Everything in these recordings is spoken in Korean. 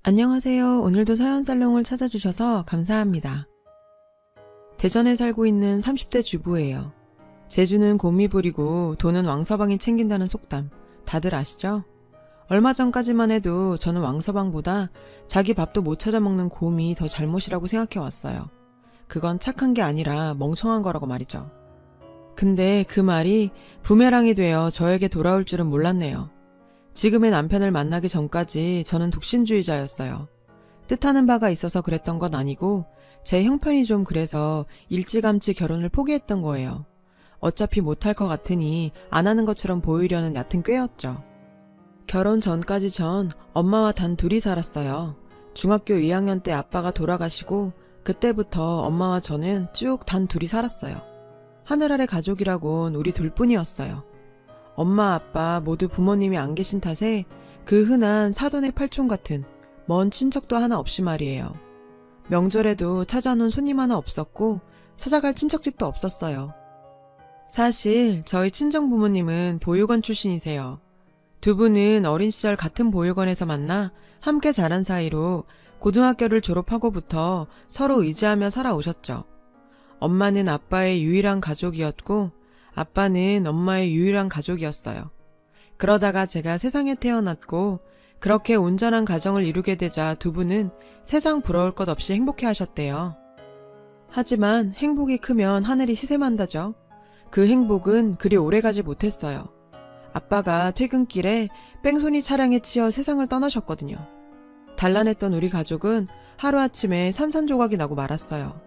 안녕하세요. 오늘도 사연살롱을 찾아주셔서 감사합니다. 대전에 살고 있는 30대 주부예요. 재주는 곰이 부리고 돈은 왕서방이 챙긴다는 속담 다들 아시죠? 얼마 전까지만 해도 저는 왕서방보다 자기 밥도 못 찾아 먹는 곰이 더 잘못이라고 생각해왔어요. 그건 착한 게 아니라 멍청한 거라고 말이죠. 근데 그 말이 부메랑이 되어 저에게 돌아올 줄은 몰랐네요. 지금의 남편을 만나기 전까지 저는 독신주의자였어요. 뜻하는 바가 있어서 그랬던 건 아니고 제 형편이 좀 그래서 일찌감치 결혼을 포기했던 거예요. 어차피 못할 것 같으니 안 하는 것처럼 보이려는 얕은 꾀였죠. 결혼 전까지 전 엄마와 단 둘이 살았어요. 중학교 2학년 때 아빠가 돌아가시고 그때부터 엄마와 저는 쭉 단 둘이 살았어요. 하늘 아래 가족이라곤 우리 둘뿐이었어요. 엄마, 아빠 모두 부모님이 안 계신 탓에 그 흔한 사돈의 팔촌 같은 먼 친척도 하나 없이 말이에요. 명절에도 찾아오는 손님 하나 없었고 찾아갈 친척집도 없었어요. 사실 저희 친정부모님은 보육원 출신이세요. 두 분은 어린 시절 같은 보육원에서 만나 함께 자란 사이로 고등학교를 졸업하고부터 서로 의지하며 살아오셨죠. 엄마는 아빠의 유일한 가족이었고 아빠는 엄마의 유일한 가족이었어요. 그러다가 제가 세상에 태어났고 그렇게 온전한 가정을 이루게 되자 두 분은 세상 부러울 것 없이 행복해 하셨대요. 하지만 행복이 크면 하늘이 시샘한다죠. 그 행복은 그리 오래가지 못했어요. 아빠가 퇴근길에 뺑소니 차량에 치여 세상을 떠나셨거든요. 단란했던 우리 가족은 하루아침에 산산조각이 나고 말았어요.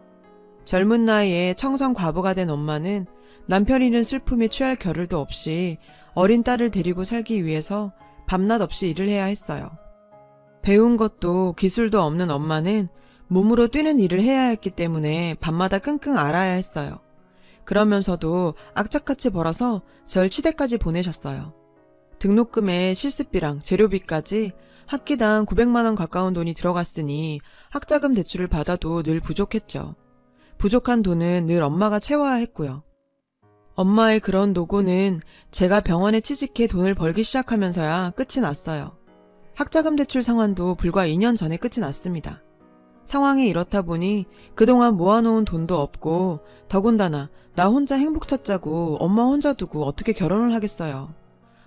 젊은 나이에 청성 과부가 된 엄마는 남편 잃은 슬픔에 취할 겨를도 없이 어린 딸을 데리고 살기 위해서 밤낮 없이 일을 해야 했어요. 배운 것도 기술도 없는 엄마는 몸으로 뛰는 일을 해야 했기 때문에 밤마다 끙끙 앓아야 했어요. 그러면서도 악착같이 벌어서 절 치대까지 보내셨어요. 등록금에 실습비랑 재료비까지 학기당 900만 원 가까운 돈이 들어갔으니 학자금 대출을 받아도 늘 부족했죠. 부족한 돈은 늘 엄마가 채워야 했고요. 엄마의 그런 노고는 제가 병원에 취직해 돈을 벌기 시작하면서야 끝이 났어요. 학자금 대출 상환도 불과 2년 전에 끝이 났습니다. 상황이 이렇다 보니 그동안 모아놓은 돈도 없고 더군다나 나 혼자 행복 찾자고 엄마 혼자 두고 어떻게 결혼을 하겠어요.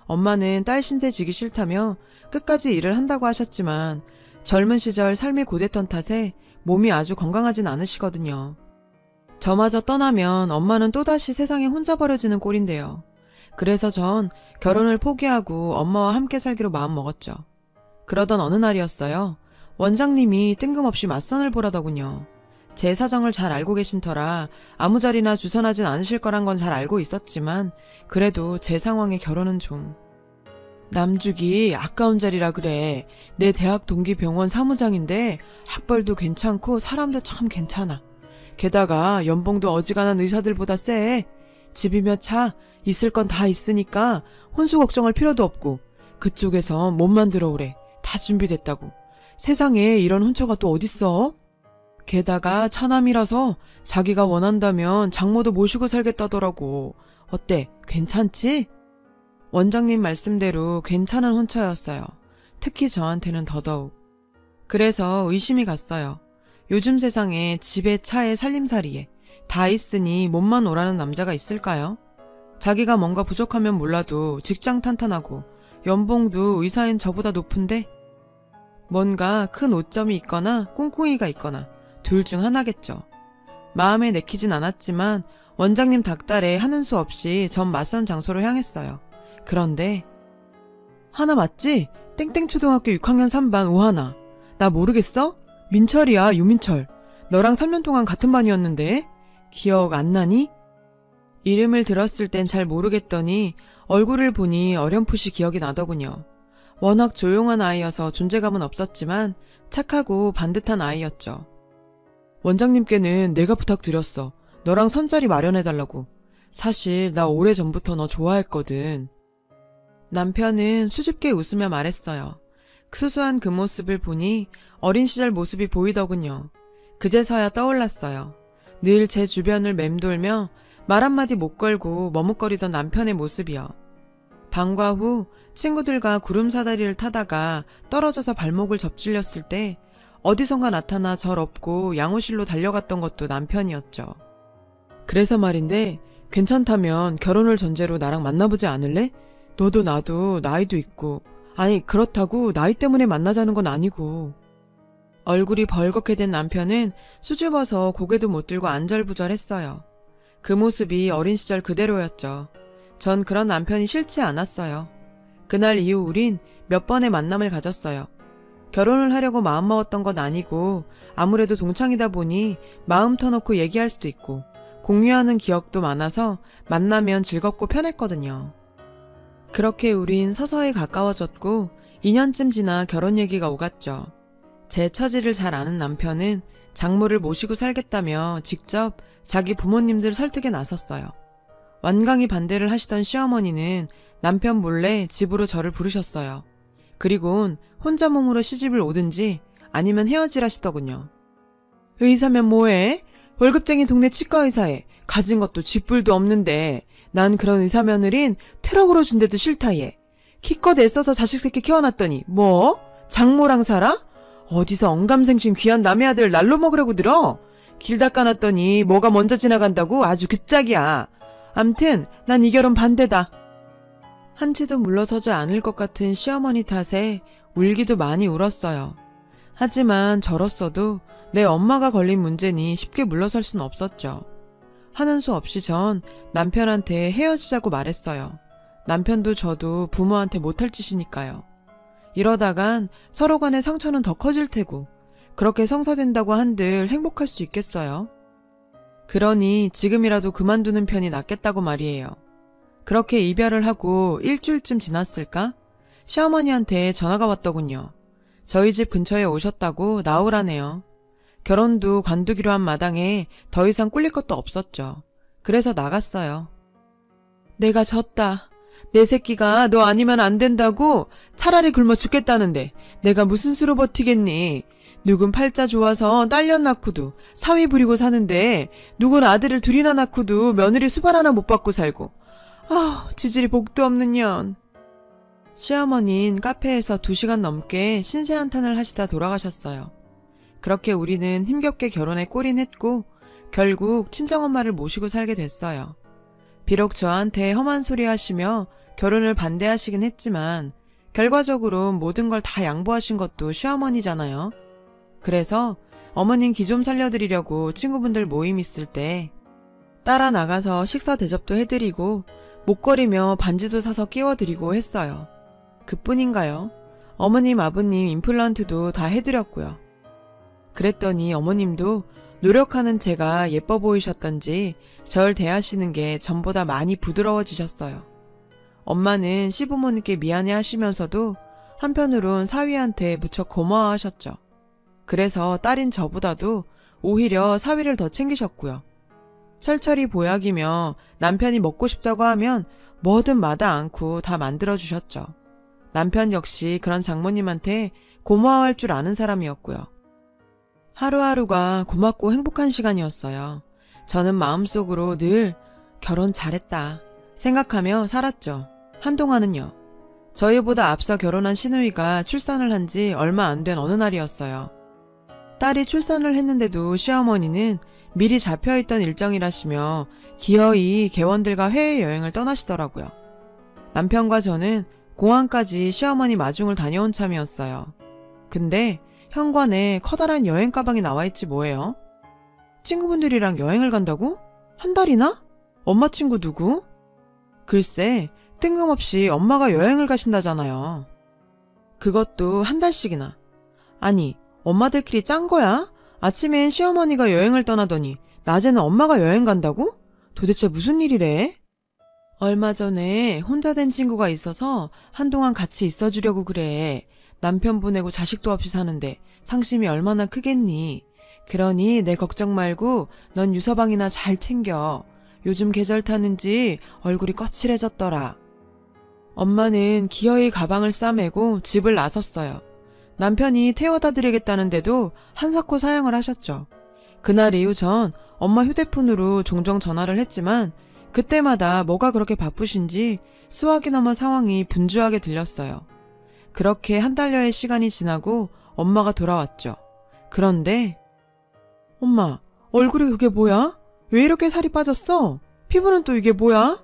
엄마는 딸 신세 지기 싫다며 끝까지 일을 한다고 하셨지만 젊은 시절 삶이 고됐던 탓에 몸이 아주 건강하진 않으시거든요. 저마저 떠나면 엄마는 또다시 세상에 혼자 버려지는 꼴인데요. 그래서 전 결혼을 포기하고 엄마와 함께 살기로 마음먹었죠. 그러던 어느 날이었어요. 원장님이 뜬금없이 맞선을 보라더군요. 제 사정을 잘 알고 계신 터라 아무 자리나 주선하진 않으실 거란 건 잘 알고 있었지만 그래도 제 상황에 결혼은 좀... 남주기 아까운 자리라 그래. 내 대학 동기 병원 사무장인데 학벌도 괜찮고 사람도 참 괜찮아. 게다가 연봉도 어지간한 의사들보다 세. 집이며 차 있을 건 다 있으니까 혼수 걱정할 필요도 없고 그쪽에서 몸만 들어오래. 다 준비됐다고. 세상에 이런 혼처가 또 어딨어? 게다가 처남이라서 자기가 원한다면 장모도 모시고 살겠다더라고. 어때? 괜찮지? 원장님 말씀대로 괜찮은 혼처였어요. 특히 저한테는 더더욱. 그래서 의심이 갔어요. 요즘 세상에 집에 차에 살림살이에 다 있으니 몸만 오라는 남자가 있을까요? 자기가 뭔가 부족하면 몰라도 직장 탄탄하고 연봉도 의사인 저보다 높은데 뭔가 큰 오점이 있거나 꿍꿍이가 있거나 둘 중 하나겠죠. 마음에 내키진 않았지만 원장님 닭달에 하는 수 없이 전 맞선 장소로 향했어요. 그런데 하나 맞지? 땡땡초등학교 6학년 3반 오하나. 나 모르겠어? 민철이야, 유민철. 너랑 3년 동안 같은 반이었는데 기억 안 나니? 이름을 들었을 땐 잘 모르겠더니 얼굴을 보니 어렴풋이 기억이 나더군요. 워낙 조용한 아이여서 존재감은 없었지만 착하고 반듯한 아이였죠. 원장님께는 내가 부탁드렸어. 너랑 선자리 마련해달라고. 사실 나 오래전부터 너 좋아했거든. 남편은 수줍게 웃으며 말했어요. 수수한 그 모습을 보니 어린 시절 모습이 보이더군요. 그제서야 떠올랐어요. 늘 제 주변을 맴돌며 말 한마디 못 걸고 머뭇거리던 남편의 모습이요. 방과 후 친구들과 구름사다리를 타다가 떨어져서 발목을 접질렸을 때 어디선가 나타나 절 업고 양호실로 달려갔던 것도 남편이었죠. 그래서 말인데 괜찮다면 결혼을 전제로 나랑 만나보지 않을래? 너도 나도 나이도 있고, 아니 그렇다고 나이 때문에 만나자는 건 아니고. 얼굴이 벌겋게 된 남편은 수줍어서 고개도 못 들고 안절부절했어요. 그 모습이 어린 시절 그대로였죠. 전 그런 남편이 싫지 않았어요. 그날 이후 우린 몇 번의 만남을 가졌어요. 결혼을 하려고 마음먹었던 건 아니고 아무래도 동창이다 보니 마음 터놓고 얘기할 수도 있고 공유하는 기억도 많아서 만나면 즐겁고 편했거든요. 그렇게 우린 서서히 가까워졌고 2년쯤 지나 결혼 얘기가 오갔죠. 제 처지를 잘 아는 남편은 장모를 모시고 살겠다며 직접 자기 부모님들 설득에 나섰어요. 완강히 반대를 하시던 시어머니는 남편 몰래 집으로 저를 부르셨어요. 그리곤 혼자 몸으로 시집을 오든지 아니면 헤어지라시더군요. 의사면 뭐해? 월급쟁이 동네 치과의사에 가진 것도 쥐뿔도 없는데 난 그런 의사 며느린 트럭으로 준대도 싫다 얘. 기껏 애써서 자식 새끼 키워놨더니 뭐? 장모랑 살아? 어디서 언감생심 귀한 남의 아들 날로 먹으려고 들어? 길 닦아놨더니 뭐가 먼저 지나간다고 아주 그 짝이야. 암튼 난 이 결혼 반대다. 한치도 물러서지 않을 것 같은 시어머니 탓에 울기도 많이 울었어요. 하지만 저로서도 내 엄마가 걸린 문제니 쉽게 물러설 순 없었죠. 하는 수 없이 전 남편한테 헤어지자고 말했어요. 남편도 저도 부모한테 못할 짓이니까요. 이러다간 서로 간의 상처는 더 커질 테고 그렇게 성사된다고 한들 행복할 수 있겠어요? 그러니 지금이라도 그만두는 편이 낫겠다고 말이에요. 그렇게 이별을 하고 일주일쯤 지났을까? 시어머니한테 전화가 왔더군요. 저희 집 근처에 오셨다고 나오라네요. 결혼도 관두기로 한 마당에 더 이상 꿀릴 것도 없었죠. 그래서 나갔어요. 내가 졌다. 내 새끼가 너 아니면 안 된다고 차라리 굶어 죽겠다는데 내가 무슨 수로 버티겠니? 누군 팔자 좋아서 딸년 낳고도 사위 부리고 사는데 누군 아들을 둘이나 낳고도 며느리 수발 하나 못 받고 살고 아우 지질이 복도 없는 년. 시어머니는 카페에서 2시간 넘게 신세한탄을 하시다 돌아가셨어요. 그렇게 우리는 힘겹게 결혼에 골인했고 결국 친정엄마를 모시고 살게 됐어요. 비록 저한테 험한 소리 하시며 결혼을 반대하시긴 했지만 결과적으로 모든 걸 다 양보하신 것도 시어머니잖아요. 그래서 어머님 기 좀 살려드리려고 친구분들 모임 있을 때 따라 나가서 식사 대접도 해드리고 목걸이며 반지도 사서 끼워드리고 했어요. 그뿐인가요? 어머님 아버님 임플란트도 다 해드렸고요. 그랬더니 어머님도 노력하는 제가 예뻐 보이셨던지 절 대하시는 게 전보다 많이 부드러워지셨어요. 엄마는 시부모님께 미안해 하시면서도 한편으론 사위한테 무척 고마워하셨죠. 그래서 딸인 저보다도 오히려 사위를 더 챙기셨고요. 철철이 보약이며 남편이 먹고 싶다고 하면 뭐든 마다 않고 다 만들어주셨죠. 남편 역시 그런 장모님한테 고마워할 줄 아는 사람이었고요. 하루하루가 고맙고 행복한 시간이었어요. 저는 마음속으로 늘 결혼 잘했다 생각하며 살았죠. 한동안은요. 저희보다 앞서 결혼한 시누이가 출산을 한 지 얼마 안 된 어느 날이었어요. 딸이 출산을 했는데도 시어머니는 미리 잡혀있던 일정이라시며 기어이 개원들과 해외여행을 떠나시더라고요. 남편과 저는 공항까지 시어머니 마중을 다녀온 참이었어요. 근데 현관에 커다란 여행 가방이 나와있지 뭐예요? 친구분들이랑 여행을 간다고? 한 달이나? 엄마 친구 누구? 글쎄 뜬금없이 엄마가 여행을 가신다잖아요. 그것도 한 달씩이나. 아니 엄마들끼리 짠 거야? 아침엔 시어머니가 여행을 떠나더니 낮에는 엄마가 여행 간다고? 도대체 무슨 일이래? 얼마 전에 혼자 된 친구가 있어서 한동안 같이 있어주려고 그래. 남편 보내고 자식도 없이 사는데 상심이 얼마나 크겠니? 그러니 내 걱정 말고 넌 유서방이나 잘 챙겨. 요즘 계절 타는지 얼굴이 거칠해졌더라. 엄마는 기어이 가방을 싸매고 집을 나섰어요. 남편이 태워다 드리겠다는데도 한사코 사양을 하셨죠. 그날 이후 전 엄마 휴대폰으로 종종 전화를 했지만 그때마다 뭐가 그렇게 바쁘신지 수화기 넘어 상황이 분주하게 들렸어요. 그렇게 한 달여의 시간이 지나고 엄마가 돌아왔죠. 그런데 엄마, 얼굴이 그게 뭐야? 왜 이렇게 살이 빠졌어? 피부는 또 이게 뭐야?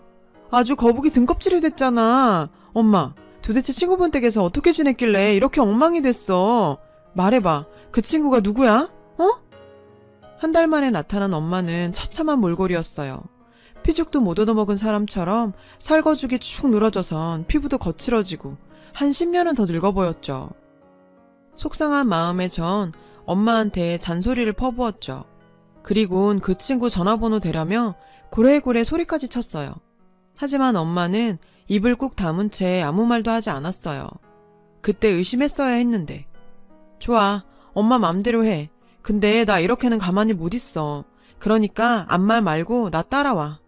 아주 거북이 등껍질이 됐잖아. 엄마, 도대체 친구분 댁에서 어떻게 지냈길래 이렇게 엉망이 됐어? 말해봐. 그 친구가 누구야? 어? 한 달 만에 나타난 엄마는 처참한 몰골이었어요. 피죽도 못 얻어먹은 사람처럼 살거죽이 축 늘어져선 피부도 거칠어지고 한 10년은 더 늙어 보였죠. 속상한 마음에 전 엄마한테 잔소리를 퍼부었죠. 그리곤 그 친구 전화번호 대라며 고래고래 소리까지 쳤어요. 하지만 엄마는 입을 꾹 다문 채 아무 말도 하지 않았어요. 그때 의심했어야 했는데. 좋아, 엄마 맘대로 해. 근데 나 이렇게는 가만히 못 있어. 그러니까 아무 말 말고 나 따라와.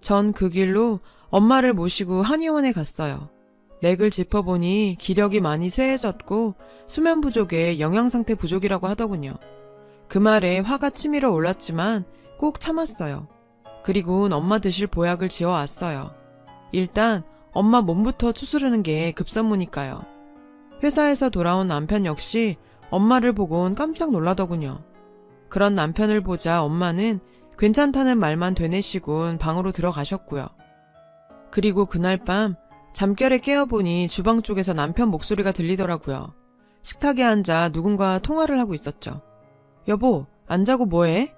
전 그 길로 엄마를 모시고 한의원에 갔어요. 맥을 짚어보니 기력이 많이 쇠해졌고 수면 부족에 영양상태 부족이라고 하더군요. 그 말에 화가 치밀어 올랐지만 꼭 참았어요. 그리고는 엄마 드실 보약을 지어왔어요. 일단 엄마 몸부터 추스르는 게 급선무니까요. 회사에서 돌아온 남편 역시 엄마를 보곤 깜짝 놀라더군요. 그런 남편을 보자 엄마는 괜찮다는 말만 되뇌시곤 방으로 들어가셨고요. 그리고 그날 밤 잠결에 깨어보니 주방 쪽에서 남편 목소리가 들리더라고요. 식탁에 앉아 누군가 통화를 하고 있었죠. 여보, 안 자고 뭐해?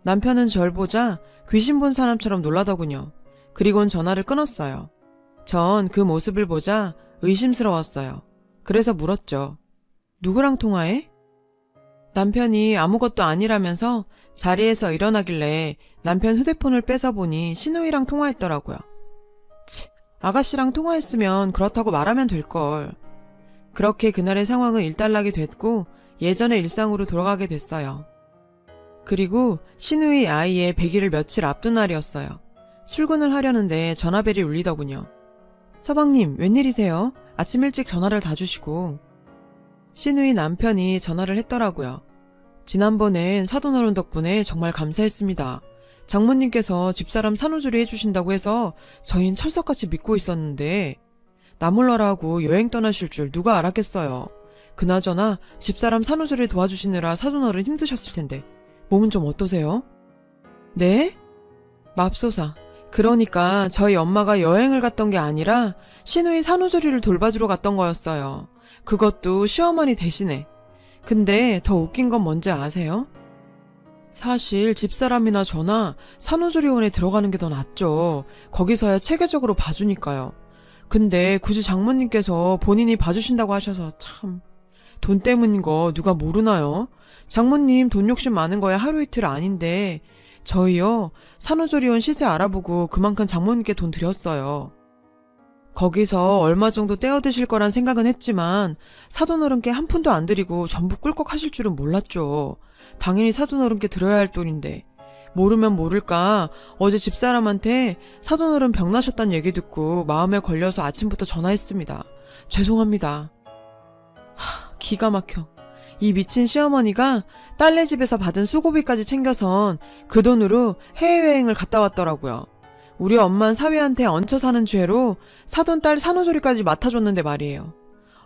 남편은 절 보자 귀신 본 사람처럼 놀라더군요. 그리곤 전화를 끊었어요. 전 그 모습을 보자 의심스러웠어요. 그래서 물었죠. 누구랑 통화해? 남편이 아무것도 아니라면서 자리에서 일어나길래 남편 휴대폰을 뺏어보니 신우이랑 통화했더라고요. 치, 아가씨랑 통화했으면 그렇다고 말하면 될걸. 그렇게 그날의 상황은 일단락이 됐고 예전의 일상으로 돌아가게 됐어요. 그리고 신우이 아이의 100일을 며칠 앞둔 날이었어요. 출근을 하려는데 전화벨이 울리더군요. 서방님, 웬일이세요? 아침 일찍 전화를 다 주시고. 신우이 남편이 전화를 했더라고요. 지난번엔 사돈어른 덕분에 정말 감사했습니다. 장모님께서 집사람 산후조리 해주신다고 해서 저흰 철석같이 믿고 있었는데 나몰라라고 여행 떠나실 줄 누가 알았겠어요. 그나저나 집사람 산후조리 도와주시느라 사돈어른 힘드셨을 텐데 몸은 좀 어떠세요? 네? 맙소사. 그러니까 저희 엄마가 여행을 갔던 게 아니라 신우이 산후조리를 돌봐주러 갔던 거였어요. 그것도 시어머니 대신에. 근데 더 웃긴 건 뭔지 아세요? 사실 집사람이나 저나 산후조리원에 들어가는 게 더 낫죠. 거기서야 체계적으로 봐주니까요. 근데 굳이 장모님께서 본인이 봐주신다고 하셔서 참. 돈 때문인 거 누가 모르나요? 장모님 돈 욕심 많은 거야 하루 이틀 아닌데 저희요 산후조리원 시세 알아보고 그만큼 장모님께 돈 드렸어요. 거기서 얼마 정도 떼어드실 거란 생각은 했지만 사돈어른께 한 푼도 안 드리고 전부 꿀꺽 하실 줄은 몰랐죠. 당연히 사돈어른께 드려야 할 돈인데 모르면 모를까 어제 집사람한테 사돈어른 병나셨단 얘기 듣고 마음에 걸려서 아침부터 전화했습니다. 죄송합니다. 기가 막혀. 이 미친 시어머니가 딸네 집에서 받은 수고비까지 챙겨선 그 돈으로 해외여행을 갔다 왔더라고요. 우리 엄만 사위한테 얹혀 사는 죄로 사돈 딸 산후조리까지 맡아줬는데 말이에요.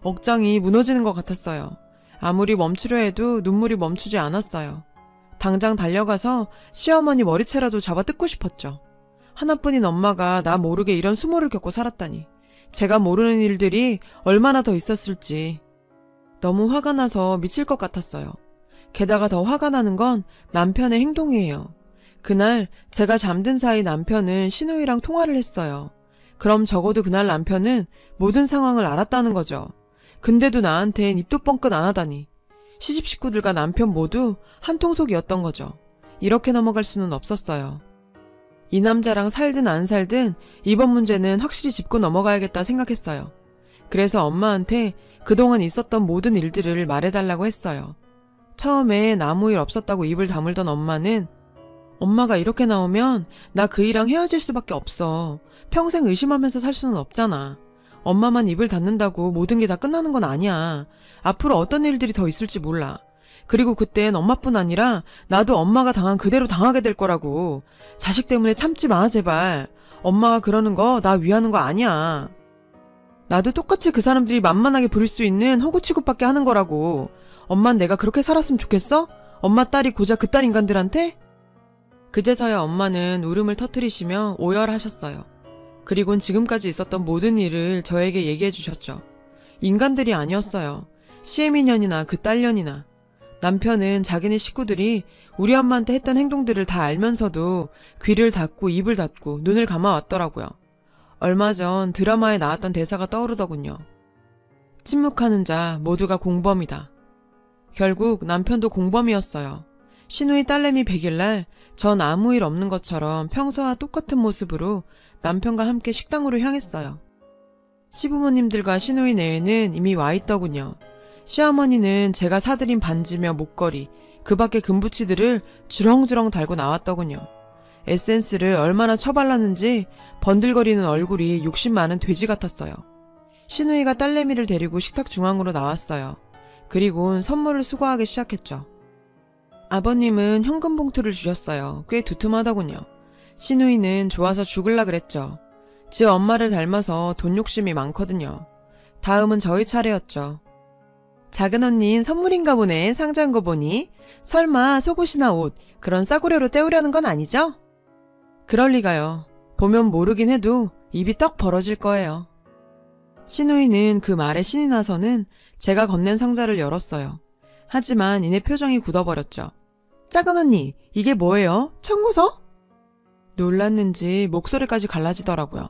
억장이 무너지는 것 같았어요. 아무리 멈추려 해도 눈물이 멈추지 않았어요. 당장 달려가서 시어머니 머리채라도 잡아 뜯고 싶었죠. 하나뿐인 엄마가 나 모르게 이런 수모를 겪고 살았다니. 제가 모르는 일들이 얼마나 더 있었을지. 너무 화가 나서 미칠 것 같았어요. 게다가 더 화가 나는 건 남편의 행동이에요. 그날 제가 잠든 사이 남편은 신우이랑 통화를 했어요. 그럼 적어도 그날 남편은 모든 상황을 알았다는 거죠. 근데도 나한텐 입도 뻥끗 안 하다니. 시집 식구들과 남편 모두 한통속이었던 거죠. 이렇게 넘어갈 수는 없었어요. 이 남자랑 살든 안 살든 이번 문제는 확실히 짚고 넘어가야겠다 생각했어요. 그래서 엄마한테 그동안 있었던 모든 일들을 말해달라고 했어요. 처음엔 아무 일 없었다고 입을 다물던 엄마는 엄마가 이렇게 나오면 나 그이랑 헤어질 수밖에 없어. 평생 의심하면서 살 수는 없잖아. 엄마만 입을 닫는다고 모든 게 다 끝나는 건 아니야. 앞으로 어떤 일들이 더 있을지 몰라. 그리고 그땐 엄마뿐 아니라 나도 엄마가 당한 그대로 당하게 될 거라고. 자식 때문에 참지 마, 제발. 엄마가 그러는 거 나 위하는 거 아니야. 나도 똑같이 그 사람들이 만만하게 부릴 수 있는 호구 취급밖에 하는 거라고. 엄만 내가 그렇게 살았으면 좋겠어? 엄마 딸이 고작 그딴 인간들한테? 그제서야 엄마는 울음을 터뜨리시며 오열하셨어요. 그리곤 지금까지 있었던 모든 일을 저에게 얘기해 주셨죠. 인간들이 아니었어요. 시애미년이나 그 딸년이나. 남편은 자기네 식구들이 우리 엄마한테 했던 행동들을 다 알면서도 귀를 닫고 입을 닫고 눈을 감아왔더라고요. 얼마 전 드라마에 나왔던 대사가 떠오르더군요. 침묵하는 자 모두가 공범이다. 결국 남편도 공범이었어요. 시누이 딸내미 100일날 전 아무 일 없는 것처럼 평소와 똑같은 모습으로 남편과 함께 식당으로 향했어요. 시부모님들과 시누이 내외는 이미 와 있더군요. 시어머니는 제가 사드린 반지며 목걸이, 그 밖의 금부치들을 주렁주렁 달고 나왔더군요. 에센스를 얼마나 처발랐는지 번들거리는 얼굴이 욕심 많은 돼지 같았어요. 시누이가 딸내미를 데리고 식탁 중앙으로 나왔어요. 그리곤 선물을 수거하기 시작했죠. 아버님은 현금 봉투를 주셨어요. 꽤 두툼하더군요. 시누이는 좋아서 죽을라 그랬죠. 지 엄마를 닮아서 돈 욕심이 많거든요. 다음은 저희 차례였죠. 작은 언니는 선물인가 보네. 상자인 거 보니. 설마 속옷이나 옷 그런 싸구려로 때우려는 건 아니죠? 그럴 리가요. 보면 모르긴 해도 입이 떡 벌어질 거예요. 시누이는 그 말에 신이 나서는 제가 건넨 상자를 열었어요. 하지만 이내 표정이 굳어버렸죠. 작은 언니, 이게 뭐예요? 청구서? 놀랐는지 목소리까지 갈라지더라고요.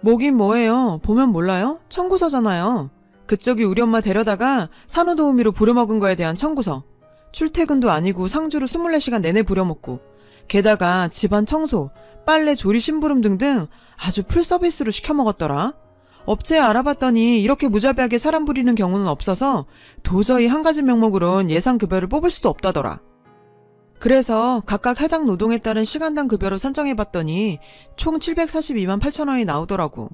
뭐긴 뭐예요? 보면 몰라요? 청구서잖아요. 그쪽이 우리 엄마 데려다가 산후도우미로 부려먹은 거에 대한 청구서. 출퇴근도 아니고 상주로 24시간 내내 부려먹고 게다가 집안 청소, 빨래, 조리, 심부름 등등 아주 풀서비스로 시켜먹었더라. 업체에 알아봤더니 이렇게 무자비하게 사람 부리는 경우는 없어서 도저히 한 가지 명목으론 예상급여를 뽑을 수도 없다더라. 그래서 각각 해당 노동에 따른 시간당 급여로 산정해봤더니 총 742만 8천 원이 나오더라고.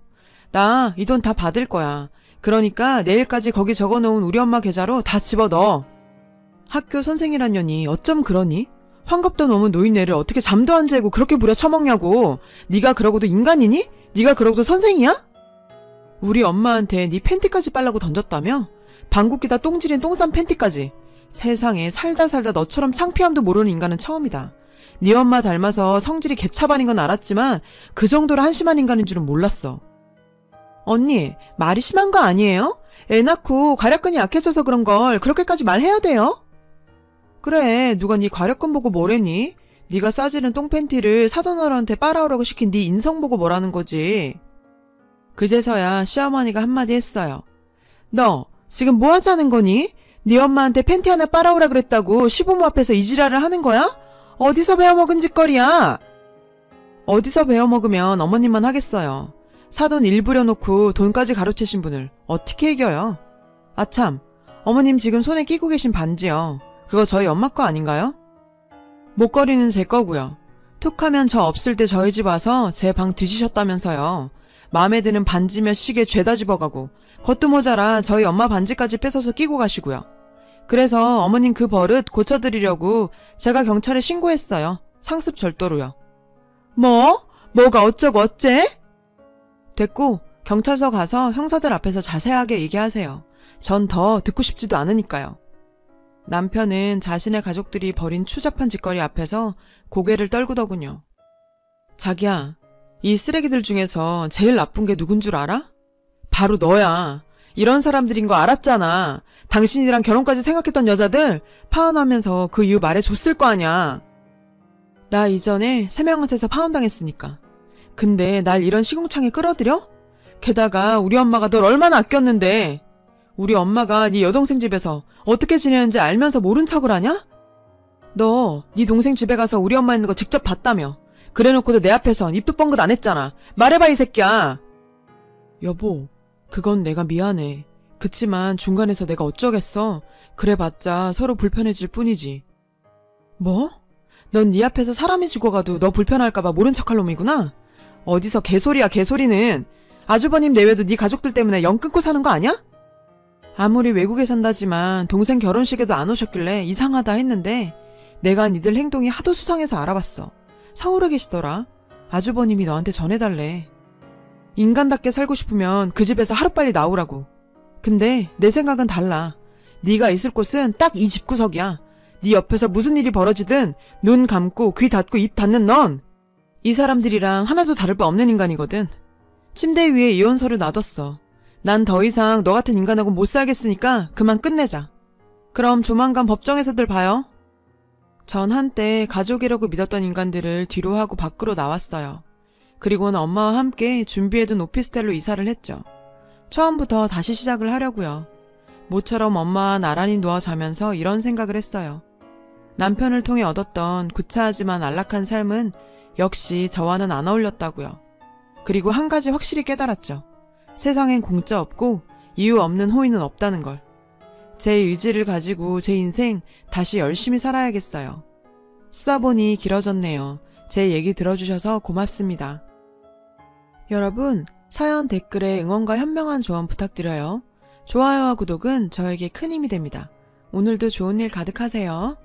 나 이 돈 다 받을 거야. 그러니까 내일까지 거기 적어놓은 우리 엄마 계좌로 다 집어넣어. 학교 선생이란 년이 어쩜 그러니? 환갑도 넘은 노인네를 어떻게 잠도 안 재고 그렇게 부려 처먹냐고. 네가 그러고도 인간이니? 네가 그러고도 선생이야? 우리 엄마한테 네 팬티까지 빨라고 던졌다며? 방귀끼다 똥질인 똥싼 팬티까지. 세상에 살다 너처럼 창피함도 모르는 인간은 처음이다. 네 엄마 닮아서 성질이 개차반인 건 알았지만 그 정도로 한심한 인간인 줄은 몰랐어. 언니, 말이 심한 거 아니에요? 애 낳고 과략근이 약해져서 그런 걸 그렇게까지 말해야 돼요? 그래, 누가 네 과략근 보고 뭐래니? 네가 싸지는 똥팬티를 사돈어른한테 빨아오라고 시킨 네 인성 보고 뭐라는 거지. 그제서야 시어머니가 한마디 했어요. 너 지금 뭐 하자는 거니? 네 엄마한테 팬티 하나 빨아오라 그랬다고 시부모 앞에서 이 지랄을 하는 거야? 어디서 배워먹은 짓거리야? 어디서 배워먹으면 어머님만 하겠어요. 사돈 일 부려놓고 돈까지 가로채신 분을 어떻게 이겨요? 아참, 어머님 지금 손에 끼고 계신 반지요. 그거 저희 엄마 거 아닌가요? 목걸이는 제 거고요. 툭하면 저 없을 때 저희 집 와서 제 방 뒤지셨다면서요. 마음에 드는 반지며 시계 죄다 집어가고 그것도 모자라 저희 엄마 반지까지 뺏어서 끼고 가시고요. 그래서 어머님 그 버릇 고쳐드리려고 제가 경찰에 신고했어요. 상습 절도로요. 뭐? 뭐가 어쩌고 어째? 됐고 경찰서 가서 형사들 앞에서 자세하게 얘기하세요. 전 더 듣고 싶지도 않으니까요. 남편은 자신의 가족들이 벌인 추잡한 짓거리 앞에서 고개를 떨구더군요. 자기야, 이 쓰레기들 중에서 제일 나쁜 게 누군 줄 알아? 바로 너야. 이런 사람들인 거 알았잖아. 당신이랑 결혼까지 생각했던 여자들 파혼하면서 그 이유 말해줬을 거 아냐. 나 이전에 3명한테서 파혼당했으니까. 근데 날 이런 시궁창에 끌어들여? 게다가 우리 엄마가 널 얼마나 아꼈는데. 우리 엄마가 네 여동생 집에서 어떻게 지내는지 알면서 모른 척을 하냐? 너 네 동생 집에 가서 우리 엄마 있는 거 직접 봤다며. 그래놓고도 내 앞에선 입도 뻥긋 안 했잖아. 말해봐 이 새끼야. 여보, 그건 내가 미안해. 그치만 중간에서 내가 어쩌겠어. 그래봤자 서로 불편해질 뿐이지. 뭐? 넌 네 앞에서 사람이 죽어가도 너 불편할까봐 모른 척할 놈이구나? 어디서 개소리야 개소리는. 아주버님 내외도 네 가족들 때문에 영 끊고 사는 거 아냐? 아무리 외국에 산다지만 동생 결혼식에도 안 오셨길래 이상하다 했는데 내가 니들 행동이 하도 수상해서 알아봤어. 서울에 계시더라. 아주버님이 너한테 전해달래. 인간답게 살고 싶으면 그 집에서 하루빨리 나오라고. 근데 내 생각은 달라. 네가 있을 곳은 딱 이 집구석이야. 네 옆에서 무슨 일이 벌어지든 눈 감고 귀 닫고 입 닫는 넌 이 사람들이랑 하나도 다를 바 없는 인간이거든. 침대 위에 이혼 서류 놔뒀어. 난 더 이상 너 같은 인간하고 못 살겠으니까 그만 끝내자. 그럼 조만간 법정에서들 봐요. 전 한때 가족이라고 믿었던 인간들을 뒤로 하고 밖으로 나왔어요. 그리고는 엄마와 함께 준비해둔 오피스텔로 이사를 했죠. 처음부터 다시 시작을 하려고요. 모처럼 엄마와 나란히 누워 자면서 이런 생각을 했어요. 남편을 통해 얻었던 구차하지만 안락한 삶은 역시 저와는 안 어울렸다고요. 그리고 한 가지 확실히 깨달았죠. 세상엔 공짜 없고 이유 없는 호의는 없다는 걸. 제 의지를 가지고 제 인생 다시 열심히 살아야겠어요. 쓰다 보니 길어졌네요. 제 얘기 들어주셔서 고맙습니다. 여러분, 사연 댓글에 응원과 현명한 조언 부탁드려요. 좋아요와 구독은 저에게 큰 힘이 됩니다. 오늘도 좋은 일 가득하세요.